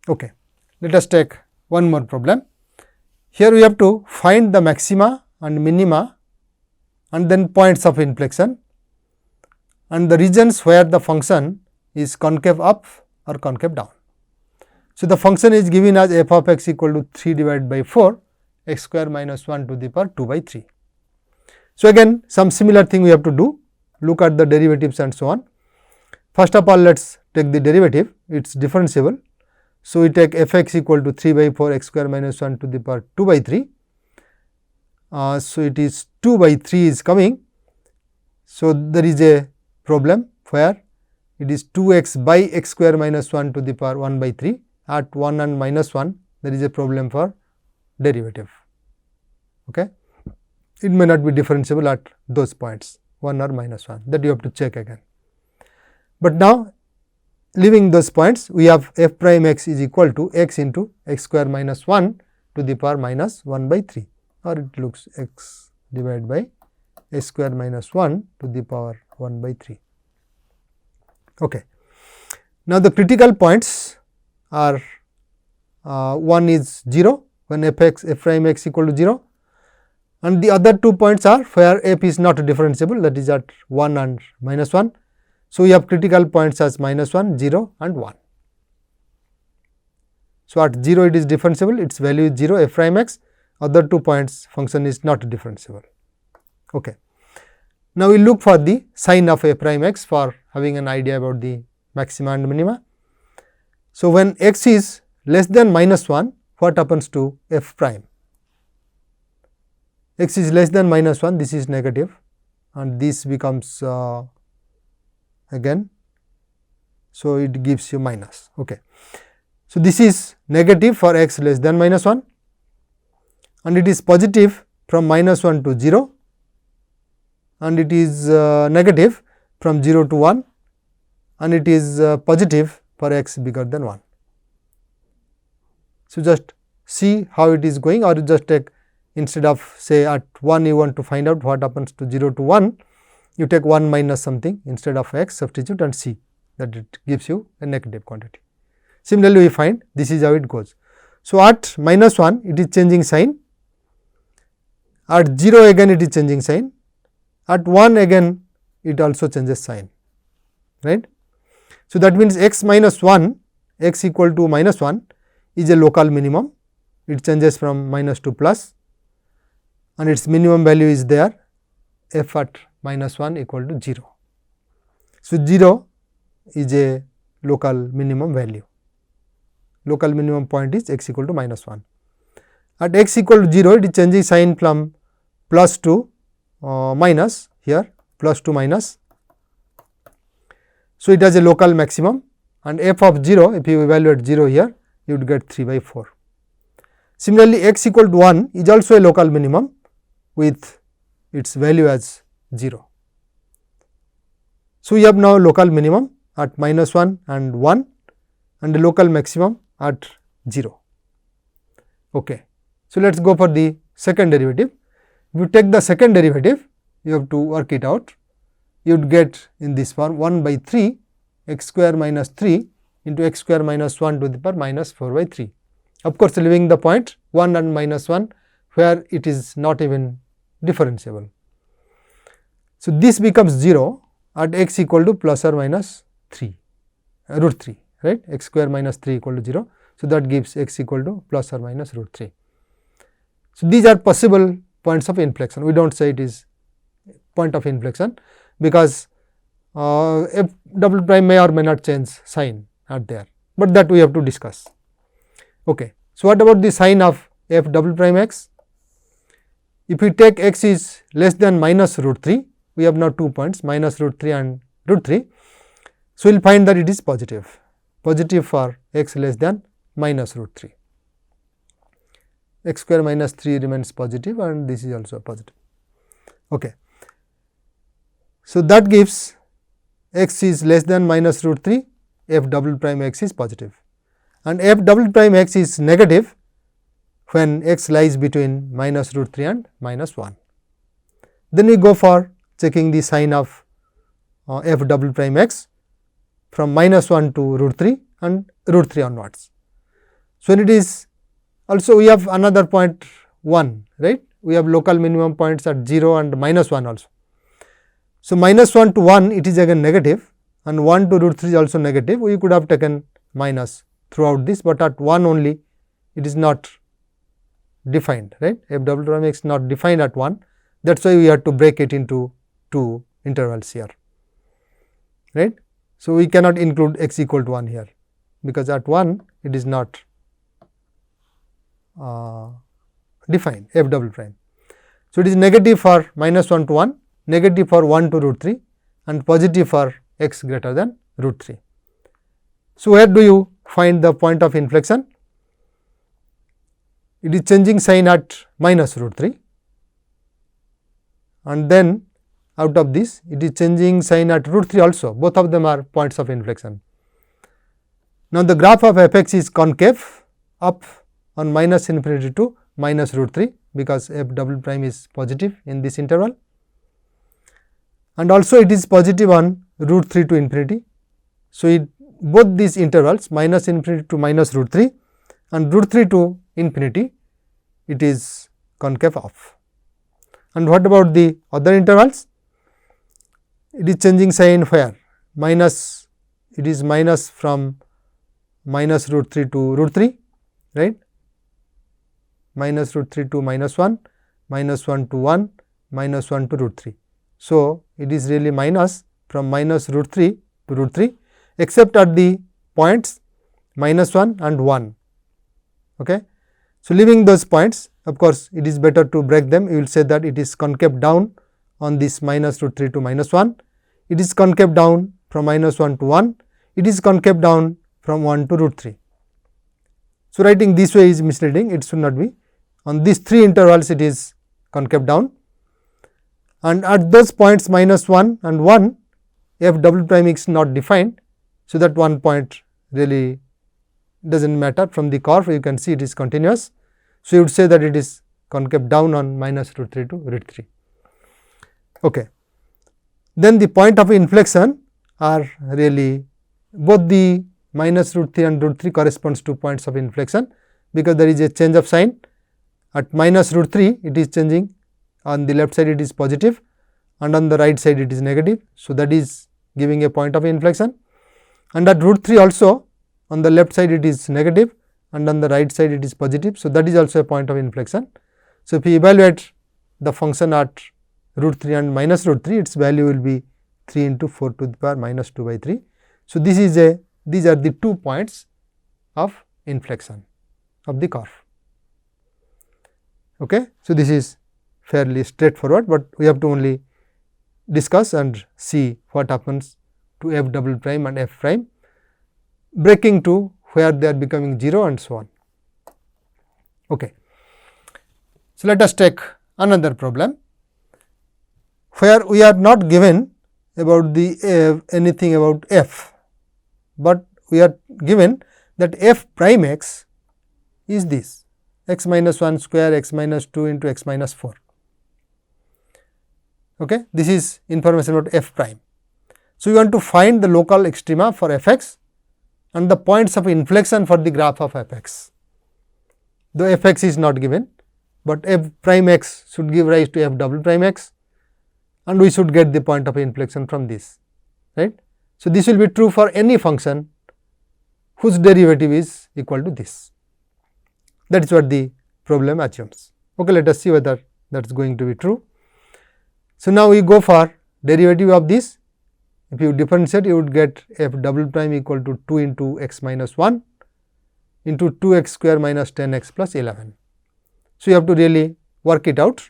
Okay. Let us take one more problem. Here we have to find the maxima and minima and then points of inflection and the regions where the function is concave up or concave down. So, the function is given as f of x equal to 3 divided by 4 x square minus 1 to the power 2 by 3. So, again some similar thing we have to do, look at the derivatives and so on. First of all, let us take the derivative, it is differentiable. So, we take f x equal to 3 by 4 x square minus 1 to the power 2 by 3. So, it is 2 by 3 is coming. So, there is a problem where it is 2 x by x square minus 1 to the power 1 by 3. At 1 and minus 1 there is a problem for derivative. Okay. It may not be differentiable at those points 1 or minus 1, that you have to check again. But now leaving those points, we have f prime x is equal to x into x square minus 1 to the power minus 1 by 3, or it looks x divided by x square minus 1 to the power 1 by 3. Okay. Now, the critical points are one is 0 when f prime x equal to 0, and the other 2 points are where f is not differentiable, that is at 1 and minus 1. So, we have critical points as minus 1, 0 and 1. So, at 0 it is differentiable, its value is 0 f prime x, other 2 points function is not differentiable. Okay. Now, we look for the sign of f prime x for having an idea about the maxima and minima. So, when x is less than minus 1, what happens to f prime? X is less than minus 1, this is negative and this becomes again. So, it gives you minus. Okay. So, this is negative for x less than minus 1 and it is positive from minus 1 to 0 and it is negative from 0 to 1 and it is positive for x bigger than 1. So, just see how it is going, or you just take, instead of say at 1 you want to find out what happens to 0 to 1, you take 1 minus something instead of x, substitute and see that it gives you a negative quantity. Similarly, we find this is how it goes. So, at minus 1 it is changing sign, at 0 again it is changing sign, at 1 again it also changes sign, right. So, that means x minus 1, x equal to minus 1 is a local minimum, it changes from minus to plus and its minimum value is there, f at minus 1 equal to 0. So, 0 is a local minimum value, local minimum point is x equal to minus 1. At x equal to 0, it is changing sign from plus to minus, here plus to minus. So, it has a local maximum and f of 0, if you evaluate 0 here, you would get 3 by 4. Similarly, x equal to 1 is also a local minimum with its value as 0. So, we have now local minimum at minus 1 and 1 and the local maximum at 0. Okay. So, let us go for the second derivative. If you take the second derivative, you have to work it out. You would get in this form 1 by 3 x square minus 3 into x square minus 1 to the power minus 4 by 3. Of course, leaving the point 1 and minus 1 where it is not even differentiable. So, this becomes 0 at x equal to plus or minus 3 root 3, right, x square minus 3 equal to 0. So, that gives x equal to plus or minus root 3. So, these are possible points of inflection, we do not say it is point of inflection, because f double prime may or may not change sign at there, but that we have to discuss. Okay. So, what about the sign of f double prime x? If we take x is less than minus root 3, we have now 2 points minus root 3 and root 3. So, we will find that it is positive, positive for x less than minus root 3. X square minus 3 remains positive and this is also positive. Okay. So, that gives x is less than minus root 3, f double prime x is positive, and f double prime x is negative when x lies between minus root 3 and minus 1. Then we go for checking the sign of f double prime x from minus 1 to root 3 and root 3 onwards. So, when it is also we have another point 1, right. We have local minimum points at 0 and minus 1 also. So, minus 1 to 1 it is again negative, and 1 to root 3 is also negative. We could have taken minus throughout this, but at 1 only it is not defined, right. F double prime x not defined at 1, that is why we have to break it into 2 intervals here, right. So, we cannot include x equal to 1 here, because at 1 it is not defined f double prime. So, it is negative for minus 1 to 1, negative for 1 to root 3 and positive for x greater than root 3. So, where do you find the point of inflection? It is changing sign at minus root 3, and then out of this it is changing sign at root 3 also, both of them are points of inflection. Now, the graph of f x is concave up on minus infinity to minus root 3, because f double prime is positive in this interval, and also it is positive on root 3 to infinity. So, both these intervals minus infinity to minus root 3 and root 3 to infinity, it is concave off. And what about the other intervals? It is changing sign where minus, it is minus from minus root 3 to root 3, right, minus root 3 to minus 1, minus 1 to 1, minus 1 to root 3. So, it is really minus from minus root 3 to root 3, except at the points minus 1 and 1. Okay. So, leaving those points, of course, it is better to break them. You will say that it is concave down on this minus root 3 to minus 1, it is concave down from minus 1 to 1, it is concave down from 1 to root 3. So, writing this way is misleading, it should not be. On these 3 intervals it is concave down, and at those points minus 1 and 1 f double prime is not defined. So, that one point really does not matter. From the curve you can see it is continuous. So, you would say that it is concave down on minus root 3 to root 3. Okay. Then the point of inflection are really both the minus root 3 and root 3 corresponds to points of inflection, because there is a change of sign. At minus root 3 it is changing, on the left side it is positive and on the right side it is negative. So, that is giving a point of inflection, and at root 3 also on the left side it is negative and on the right side it is positive. So, that is also a point of inflection. So, if we evaluate the function at root 3 and minus root 3, its value will be 3 into 4 to the power minus 2 by 3. So, this is these are the 2 points of inflection of the curve. Okay. So, this is fairly straightforward, but we have to only discuss and see what happens to f double prime and f prime, breaking to where they are becoming 0 and so on. Okay. So, let us take another problem where we are not given about the anything about f, but we are given that f prime x is this x minus 1 square x minus 2 into x minus 4. Okay. This is information about f prime. So, we want to find the local extrema for f x and the points of inflection for the graph of f x. Though f x is not given, but f prime x should give rise to f double prime x, and we should get the point of inflection from this, right. So, this will be true for any function whose derivative is equal to this. That is what the problem assumes. Okay, let us see whether that is going to be true. So, now we go for derivative of this. If you differentiate, you would get f double prime equal to 2 into x minus 1 into 2x square minus 10x plus 11. So, you have to really work it out.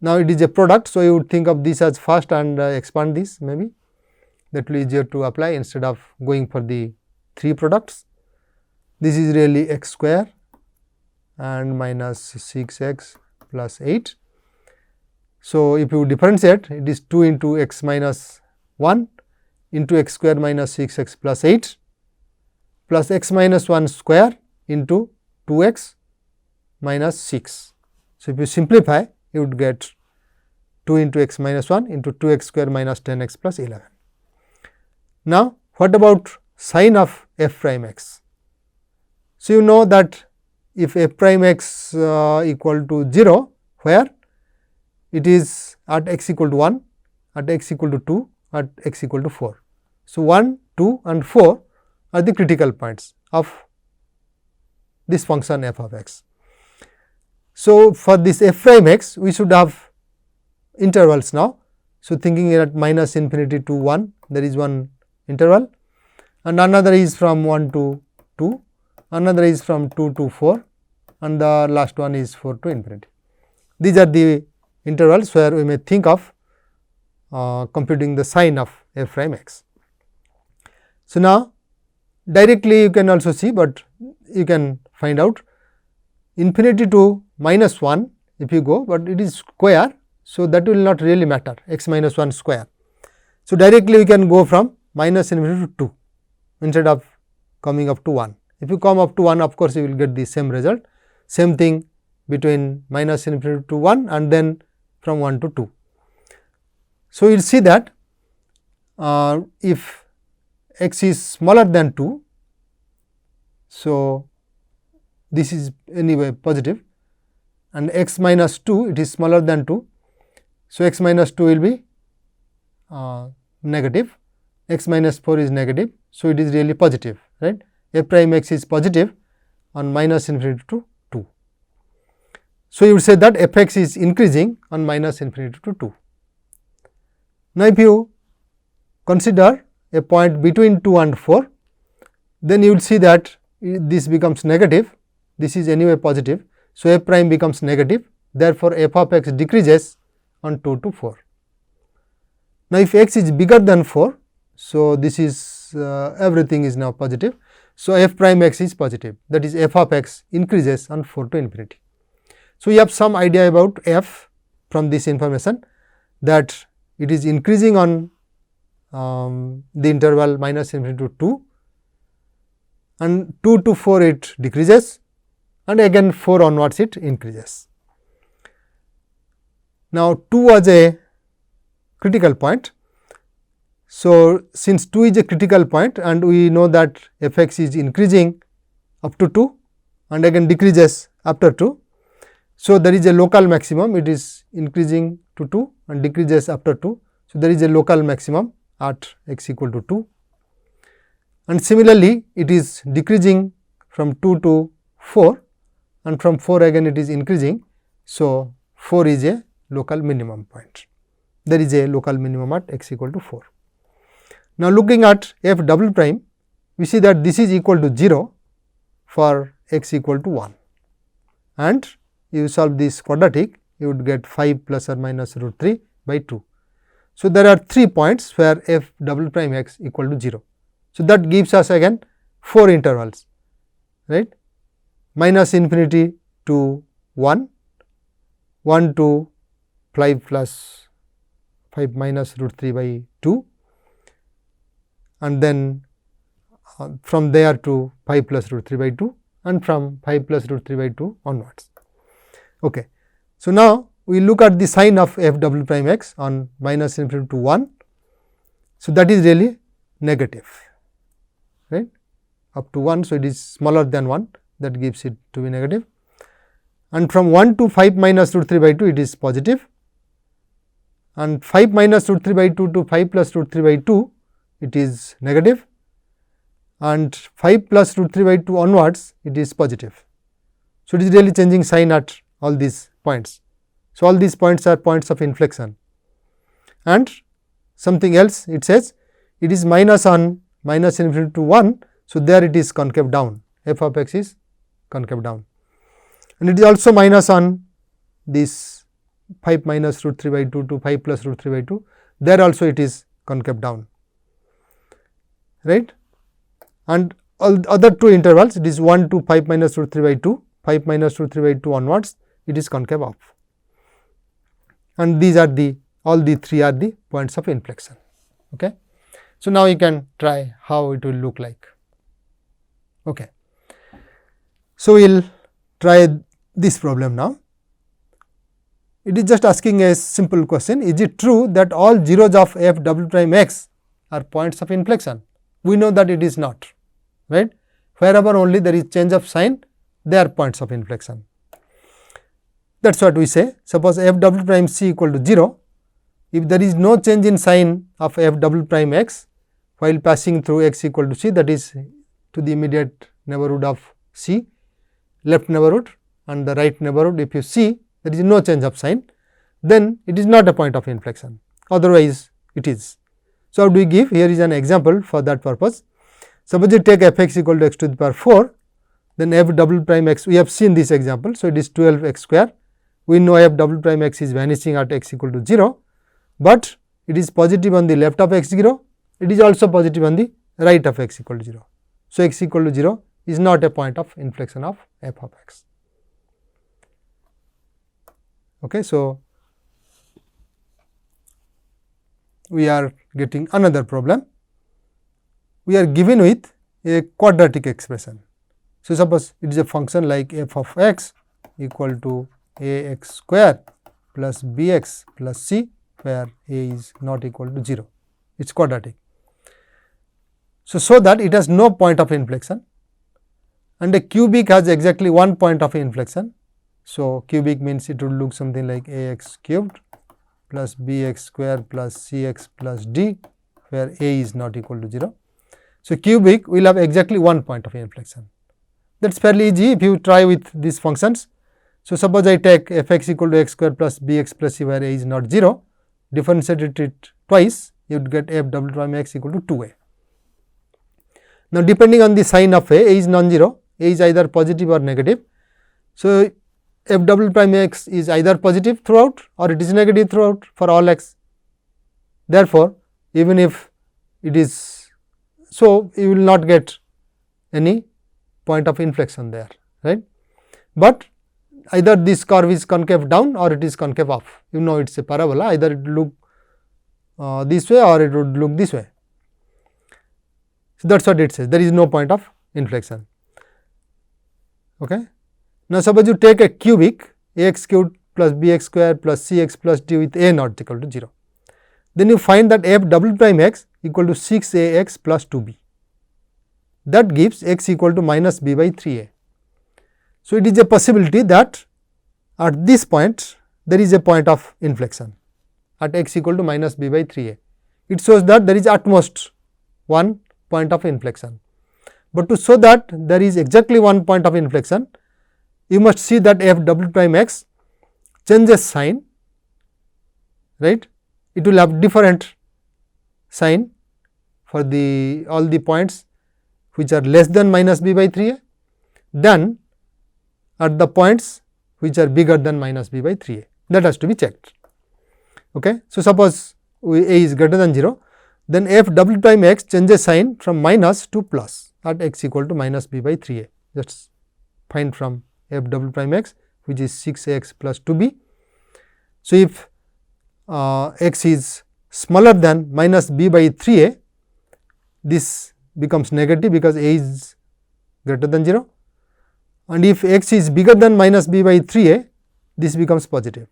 Now, it is a product. So, you would think of this as first and expand this, maybe that will be easier to apply instead of going for the 3 products. This is really x square and minus 6x plus 8. So, if you differentiate, it is 2 into x minus 1 into x square minus 6x plus 8 plus x minus 1 square into 2x minus 6. So, if you simplify, you would get 2 into x minus 1 into 2x square minus 10x plus 11. Now, what about sign of f prime x? So, you know that if f prime x equal to 0, where it is at x equal to 1, at x equal to 2, at x equal to 4. So, 1, 2 and 4 are the critical points of this function f of x. So, for this f prime x we should have intervals now. So, thinking at minus infinity to 1, there is one interval, and another is from 1 to 2, another is from 2 to 4, and the last one is 4 to infinity. These are the intervals where we may think of computing the sign of f prime x. So, now directly you can also see, but you can find out infinity to minus 1 if you go, but it is square. So, that will not really matter, x minus 1 square. So, directly we can go from minus infinity to 2 instead of coming up to 1. If you come up to 1, of course, you will get the same result, same thing between minus infinity to 1 and then from 1 to 2. So, you will see that if x is smaller than 2, so this is anyway positive, and x minus 2 it is smaller than 2. So, x minus 2 will be negative, x minus 4 is negative. So, it is really positive, right. F prime x is positive on minus infinity to 2. So, you would say that f x is increasing on minus infinity to 2. Now, if you consider a point between 2 and 4, then you will see that this becomes negative, this is anyway positive. So, f prime becomes negative, therefore, f of x decreases on 2 to 4. Now, if x is bigger than 4, so this is everything is now positive. So, f prime x is positive, that is f of x increases on 4 to infinity. So, you have some idea about f from this information, that it is increasing on the interval minus infinity to 2, and 2 to 4 it decreases, and again 4 onwards it increases. Now, 2 was a critical point. So, since 2 is a critical point and we know that f x is increasing up to 2 and again decreases after 2. So, there is a local maximum, it is increasing to 2 and decreases after 2. So, there is a local maximum at x equal to 2, and similarly it is decreasing from 2 to 4 and from 4 again it is increasing. So, 4 is a local minimum point, there is a local minimum at x equal to 4. Now, looking at f double prime, we see that this is equal to 0 for x equal to 1, and you solve this quadratic, you would get 5 plus or minus root 3 by 2. So, there are 3 points where f double prime x equal to 0. So, that gives us again 4 intervals, right, minus infinity to 1, 1 to 5 plus 5 minus root 3 by 2, and then from there to 5 plus root 3 by 2, and from 5 plus root 3 by 2 onwards. Okay. So, now we look at the sign of f double prime x on minus infinity to 1. So, that is really negative, right, up to 1. So, it is smaller than 1, that gives it to be negative, and from 1 to 5 minus root 3 by 2 it is positive, and 5 minus root 3 by 2 to 5 plus root 3 by 2 it is negative, and 5 plus root 3 by 2 onwards it is positive. So, it is really changing sign at all these points. So, all these points are points of inflection, and something else it says it is minus on minus infinity to 1. So, there it is concave down, f of x is concave down, and it is also minus on this 5 minus root 3 by 2 to 5 plus root 3 by 2, there also it is concave down, right. And all other 2 intervals, it is 1 to 5 minus root 3 by 2, 5 minus root 3 by 2 onwards, it is concave up, and these are the all the 3 are the points of inflection. Okay. So, now you can try how it will look like. Okay. So, we will try this problem now. It is just asking a simple question, is it true that all zeros of f double prime x are points of inflection? We know that it is not, right. wherever only there is change of sign, they are points of inflection. That is what we say. Suppose f double prime c equal to 0, if there is no change in sign of f double prime x while passing through x equal to c, that is to the immediate neighborhood of c, left neighborhood and the right neighborhood, if you see there is no change of sign, then it is not a point of inflection, otherwise it is. So, how do we give? Here is an example for that purpose. Suppose you take f x equal to x to the power 4, then f double prime x, we have seen this example. So, it is 12 x square. We know f double prime x is vanishing at x equal to 0, but it is positive on the left of x 0, it is also positive on the right of x equal to 0. So, x equal to 0 is not a point of inflection of f of x. Okay, so, we are getting another problem. We are given with a quadratic expression. So, suppose it is a function like f of x equal to a x square plus b x plus c, where a is not equal to 0, it is quadratic. So that it has no point of inflection, and a cubic has exactly one point of inflection. So, cubic means it would look something like a x cubed plus b x square plus c x plus d, where a is not equal to 0. So, cubic will have exactly one point of inflection. That is fairly easy if you try with these functions. So, suppose I take f x equal to x square plus b x plus c, where a is not 0, differentiate it twice, you would get f double prime x equal to 2a. Now, depending on the sign of a is non-zero, a is either positive or negative. So, f double prime x is either positive throughout or it is negative throughout for all x. Therefore, even if it is so, you will not get any point of inflection there, right. But either this curve is concave down or it is concave up. You know it is a parabola, either it will look this way or it would look this way. So, that is what it says, there is no point of inflection. Okay. Now, suppose you take a cubic a x cubed plus b x square plus c x plus d with a not equal to 0. Then you find that f double prime x equal to 6 a x plus 2 b. That gives x equal to minus b by 3a. So, it is a possibility that at this point there is a point of inflection at x equal to minus b by 3a. It shows that there is at most one point of inflection. But to show that there is exactly one point of inflection, you must see that f double prime x changes sign, right. It will have different sign for the all the points which are less than minus b by 3a, than at the points which are bigger than minus b by 3a. That has to be checked. Okay. So, suppose a is greater than 0, then f double prime x changes sign from minus to plus at x equal to minus b by 3a. Let us find from f double prime x, which is 6 a x plus 2 b. So, if x is smaller than minus b by 3a, this becomes negative because a is greater than 0, and if x is bigger than minus b by 3a, this becomes positive.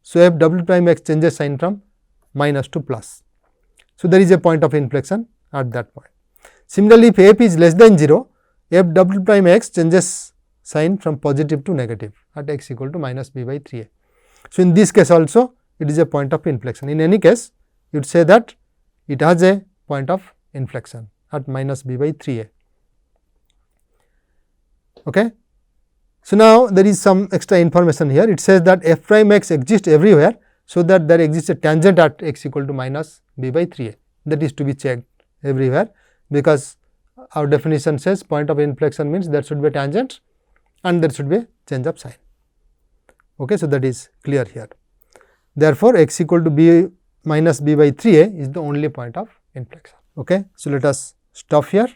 So, f double prime x changes sign from minus to plus. So, there is a point of inflection at that point. Similarly, if f is less than 0, f double prime x changes sign from positive to negative at x equal to minus b by 3a. So, in this case also it is a point of inflection. In any case, you would say that it has a point of inflection at minus b by 3a. Okay. So, now there is some extra information here. It says that f prime x exists everywhere, so that there exists a tangent at x equal to minus b by 3a. That is to be checked everywhere, because our definition says point of inflection means there should be a tangent and there should be a change of sign. Okay. So, that is clear here. Therefore, x equal to b minus b by 3a is the only point of inflection. Okay. So, let us stop here.